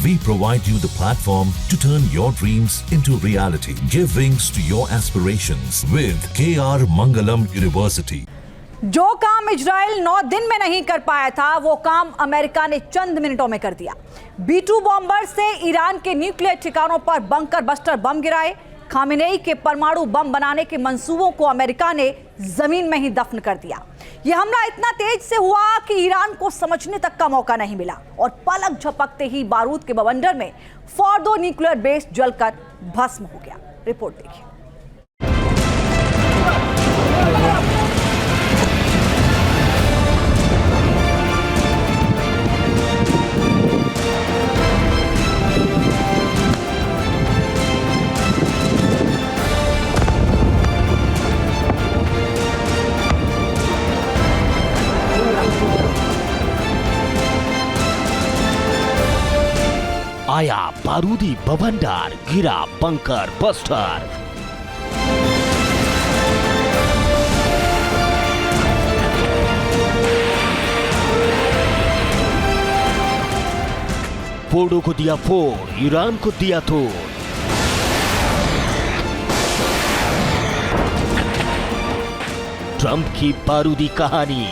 We provide you the platform to turn your dreams into reality. Give wings to your aspirations with KR Mangalam University. जो काम Israel 9 दिन में नहीं कर पाया था, वो काम अमेरिका ने चंद मिनटों में कर दिया। B-2 बॉम्बर से ईरान के न्यूक्लियर ठिकानों पर बंकर बस्टर बम गिराए। खामेनेई के परमाणु बम बनाने के मंसूबों को अमेरिका ने जमीन में ही दफन कर दिया। यह हमला इतना तेज से हुआ कि ईरान को समझने तक का मौका नहीं मिला और पलक झपकते ही बारूद के बवंडर में फोर्डो न्यूक्लियर बेस जलकर भस्म हो गया। रिपोर्ट देखिए। आया बारूदी बवंडर, गिरा बंकर बस्टर। फोर्डो को दिया फोड़, ईरान को दिया तोड़। ट्रंप की बारूदी कहानी,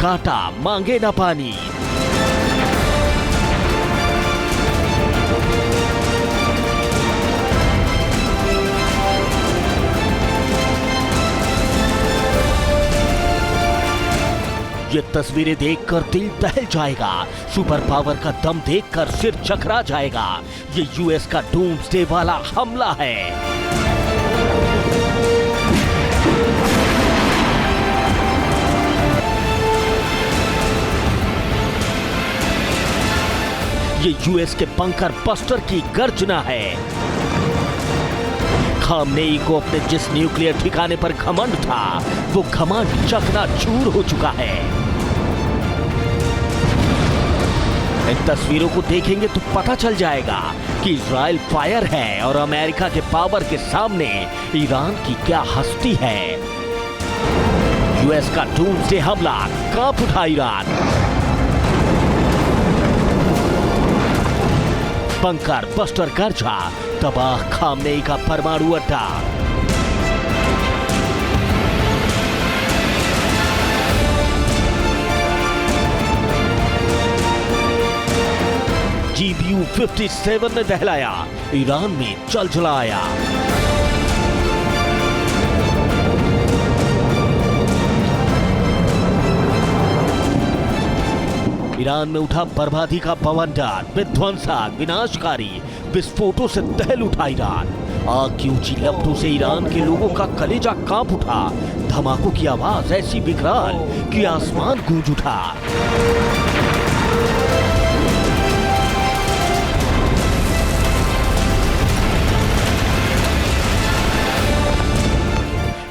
काटा मांगे ना पानी। ये तस्वीरें देखकर दिल दहल जाएगा, सुपर पावर का दम देखकर सिर चकरा जाएगा। ये यूएस का डूम्सडे वाला हमला है। ये यूएस के बंकर बस्टर की गर्जना है। खामेनेई को अपने जिस न्यूक्लियर ठिकाने पर घमंड था, वो घमंड चकनाचूर हो चुका है। इन तस्वीरों को देखेंगे तो पता चल जाएगा कि इजराइल फायर है और अमेरिका के पावर के सामने ईरान की क्या हस्ती है। यूएस का डूम्सडे हमला, कांप उठा ईरान। बंकर बस्टर गर्जा, तबाह खामेनेई का परमाणु अड्डा। GBU-57 ने दहलाया, ईरान में जलजलाया। ईरान में उठा बर्बादी का बवंडर, विध्वंसक, विनाशकारी विस्फोटों से दहल उठा ईरान। आग की ऊंची लपटों से ईरान के लोगों का कलेजा कांप उठा। धमाकों की आवाज ऐसी विकराल कि आसमान गूंज उठा।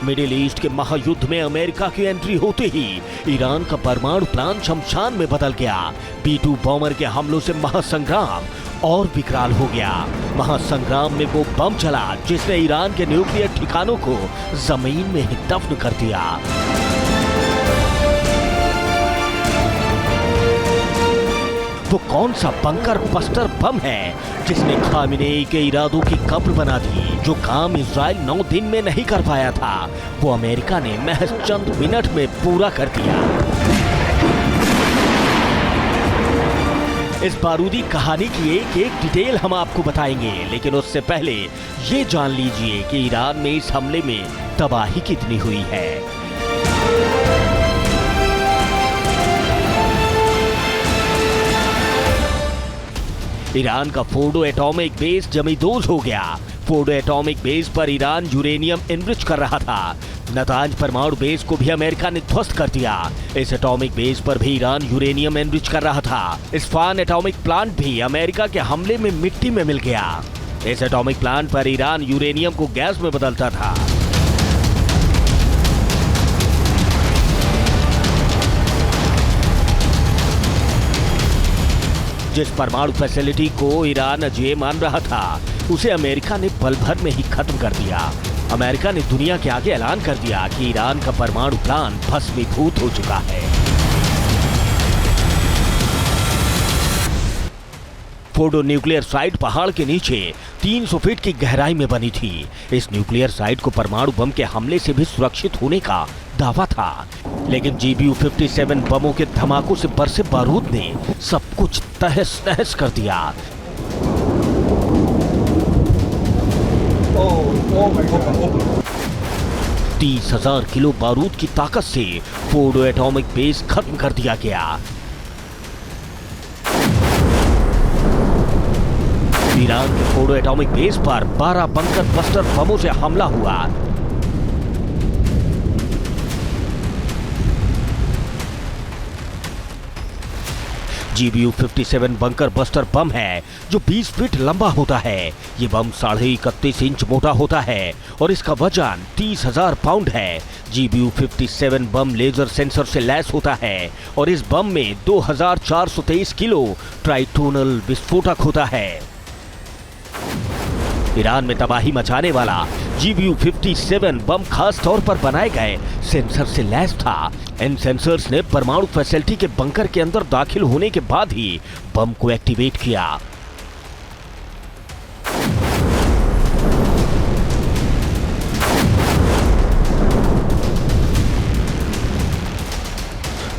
मिडिल ईस्ट के महायुद्ध में अमेरिका की एंट्री होते ही ईरान का परमाणु प्लान शमशान में बदल गया। B-2 बॉम्बर के हमलों से महासंग्राम और विकराल हो गया। महासंग्राम में वो बम चला जिसने ईरान के न्यूक्लियर ठिकानों को जमीन में ही दफन कर दिया। वो कौन सा बंकर बस्टर बम है जिसने खामेनेई के इरादों की कब्र बना दी। जो काम इजराइल 9 दिन में नहीं कर पाया था, वो अमेरिका ने महज चंद मिनट में पूरा कर दिया। इस बारूदी कहानी की एक एक डिटेल हम आपको बताएंगे, लेकिन उससे पहले ये जान लीजिए कि ईरान में इस हमले में तबाही कितनी हुई है। ईरान का फोर्डो एटॉमिक बेस जमींदोज हो गया। फोर्डो एटॉमिक बेस पर ईरान यूरेनियम एनरिच कर रहा था। नातांज परमाणु बेस को भी अमेरिका ने ध्वस्त कर दिया। इस एटॉमिक बेस पर भी ईरान यूरेनियम एनरिच कर रहा था। इस्फहान एटॉमिक प्लांट भी अमेरिका के हमले में मिट्टी में मिल गया। इस एटॉमिक प्लांट पर ईरान यूरेनियम को गैस में बदलता था। जिस परमाणु फैसिलिटी को ईरान अजेय मान रहा था, उसे अमेरिका ने पल भर में ही खत्म कर दिया। अमेरिका ने दुनिया के आगे ऐलान कर दिया कि ईरान का परमाणु प्लान भस्मीभूत हो चुका है। फोर्डो न्यूक्लियर साइट पहाड़ के नीचे 300 फीट की गहराई में बनी थी। इस न्यूक्लियर साइट को परमाणु बम के हमले से भी सुरक्षित होने का दावा था, लेकिन GBU-57 बमों के धमाकों से बरसे बारूद ने सब कुछ तहस नहस कर दिया। 30,000 किलो बारूद की ताकत से फोर्डो एटॉमिक बेस खत्म कर दिया गया। ईरान के फोर्डो एटॉमिक बेस पर 12 बंकर बस्टर बमों से हमला हुआ। GBU-57 बंकर बस्टर बम है जो 20 फीट लंबा होता है। ये बम 31.5 इंच मोटा होता है और इसका वजन 30,000 पाउंड है। GBU-57 बम लेजर सेंसर से लैस होता है और इस बम में 2423 किलो ट्राइटोनल विस्फोटक होता है। ईरान में तबाही मचाने वाला GBU-57 बम खास तौर पर बनाए गए सेंसर से लैस था। इन सेंसर्स ने परमाणु फैसिलिटी के बंकर के अंदर दाखिल होने के बाद ही बम को एक्टिवेट किया।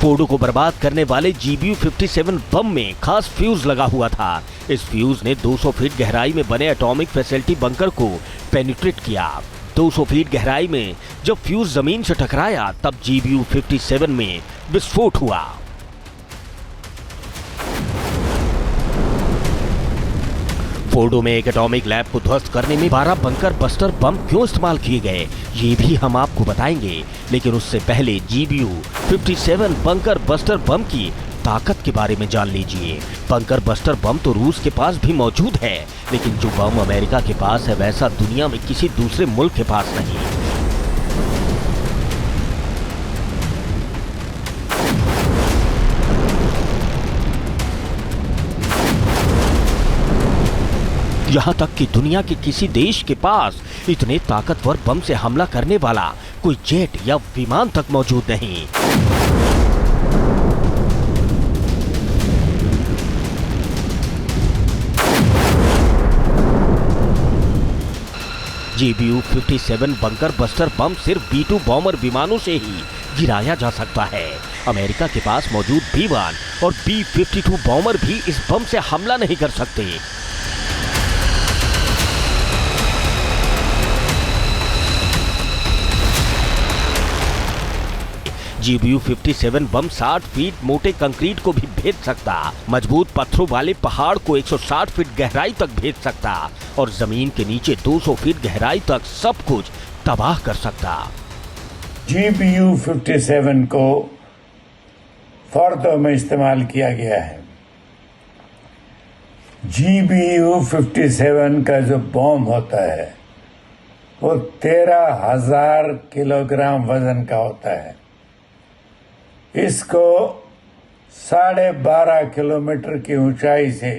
फोर्डो को बर्बाद करने वाले GBU-57 बम में खास फ्यूज लगा हुआ था। इस फ्यूज ने 200 फीट गहराई में बने एटॉमिक फैसिलिटी बंकर को पेनिट्रेट किया। 200 फीट गहराई में जब फ्यूज जमीन से टकराया तब GBU-57 में विस्फोट हुआ। फोर्डो में एक एटॉमिक लैब को ध्वस्त करने में 12 बंकर बस्टर बम क्यों इस्तेमाल किए गए ये भी हम आपको बताएंगे, लेकिन उससे पहले GBU-57 बंकर बस्टर बम की ताकत के बारे में जान लीजिए। बंकर बस्टर बम तो रूस के पास भी मौजूद है, लेकिन जो बम अमेरिका के पास है वैसा दुनिया में किसी दूसरे मुल्क के पास नहीं। यहाँ तक कि दुनिया के किसी देश के पास इतने ताकतवर बम से हमला करने वाला कोई जेट या विमान तक मौजूद नहीं। GBU-57 बंकर बस्टर बम सिर्फ B-2 बॉम्बर विमानों से ही गिराया जा सकता है। अमेरिका के पास मौजूद B-1 और B-52 बॉम्बर भी इस बम से हमला नहीं कर सकते। GBU-57 बम 60 फीट मोटे कंक्रीट को भी भेद सकता, मजबूत पत्थरों वाले पहाड़ को 160 फीट गहराई तक भेद सकता और जमीन के नीचे 200 फीट गहराई तक सब कुछ तबाह कर सकता। GBU-57 को फोर्डो में इस्तेमाल किया गया है। GBU-57 का जो बम होता है वो 13,000 किलोग्राम वजन का होता है। इसको 12.5 किलोमीटर की ऊंचाई से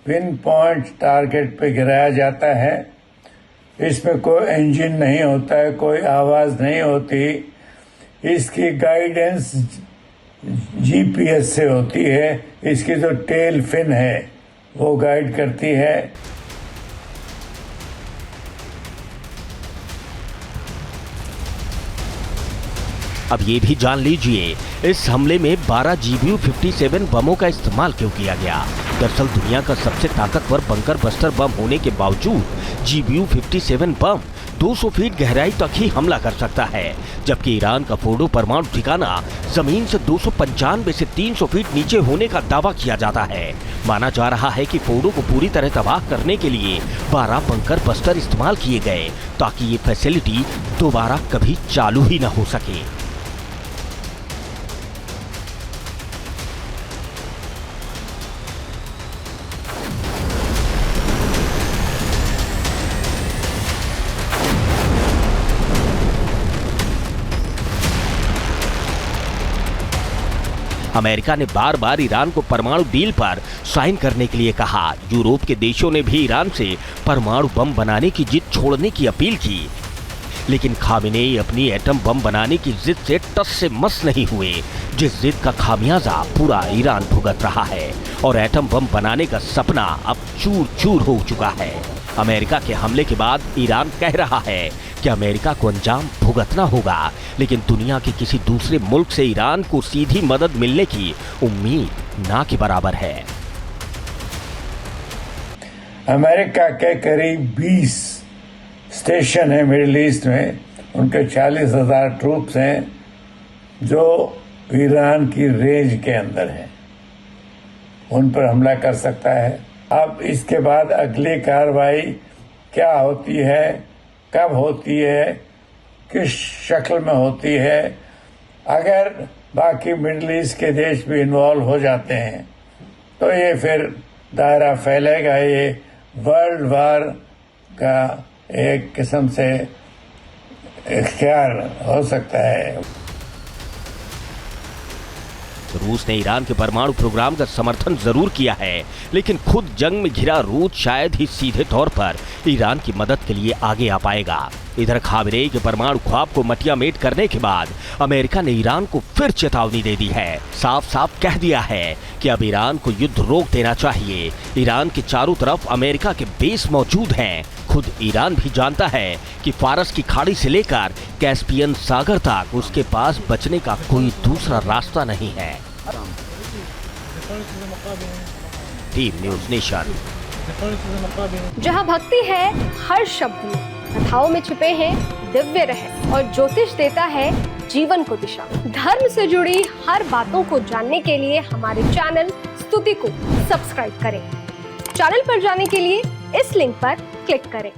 पिन पॉइंट टारगेट पे गिराया जाता है। इसमें कोई इंजन नहीं होता है, कोई आवाज नहीं होती। इसकी गाइडेंस GPS से होती है। इसकी जो टेल फिन है वो गाइड करती है। अब ये भी जान लीजिए इस हमले में 12 GBU-57 बमों का इस्तेमाल क्यों किया गया। दरअसल दुनिया का सबसे ताकतवर बंकर बस्टर बम होने के बावजूद GBU-57 बम 200 फीट गहराई तक ही हमला कर सकता है, जबकि ईरान का फोर्डो परमाणु ठिकाना जमीन से 295 से 300 फीट नीचे होने का दावा किया जाता है। माना जा रहा है कि फोर्डो को पूरी तरह तबाह करने के लिए 12 बंकर बस्टर इस्तेमाल किए गए ताकि ये फैसिलिटी दोबारा कभी चालू ही न हो सके। अमेरिका ने बार बार ईरान को परमाणु डील पर साइन करने के लिए कहा। यूरोप के देशों ने भी ईरान से परमाणु बम बनाने की जिद छोड़ने की अपील की, लेकिन खामेनेई अपनी एटम बम बनाने की जिद से टस से मस नहीं हुए, जिस जिद का खामियाजा पूरा ईरान भुगत रहा है और एटम बम बनाने का सपना अब चूर चूर हो चुका है। अमेरिका के हमले के बाद ईरान कह रहा है कि अमेरिका को अंजाम भुगतना होगा, लेकिन दुनिया के किसी दूसरे मुल्क से ईरान को सीधी मदद मिलने की उम्मीद ना के बराबर है। अमेरिका के करीब 20 स्टेशन है मिडिल ईस्ट में, उनके 40,000 ट्रूप्स हैं जो ईरान की रेंज के अंदर हैं, उन पर हमला कर सकता है। अब इसके बाद अगली कार्रवाई क्या होती है, कब होती है, किस शक्ल में होती है, अगर बाकी मिडिल ईस्ट के देश भी इन्वॉल्व हो जाते हैं तो ये फिर दायरा फैलेगा, ये वर्ल्ड वार का एक किस्म से इख्तियार हो सकता है। रूस ने ईरान के परमाणु प्रोग्राम का समर्थन जरूर किया है, लेकिन खुद जंग में घिरा रूस शायद ही सीधे तौर पर ईरान की मदद के लिए आगे आ पाएगा। इधर खामेनेई के परमाणु ख्वाब को मटियामेट करने के बाद अमेरिका ने ईरान को फिर चेतावनी दे दी है। साफ साफ कह दिया है कि अब ईरान को युद्ध रोक देना चाहिए। ईरान के चारों तरफ अमेरिका के बेस मौजूद हैं। खुद ईरान भी जानता है कि फारस की खाड़ी से लेकर कैस्पियन सागर तक उसके पास बचने का कोई दूसरा रास्ता नहीं है। Team news nation. जहां भक्ति है हर शब्द में, कथाओं में छुपे हैं दिव्य रहस्य और ज्योतिष देता है जीवन को दिशा। धर्म से जुड़ी हर बातों को जानने के लिए हमारे चैनल स्तुति को सब्सक्राइब करें। चैनल पर जाने के लिए इस लिंक पर क्लिक करें।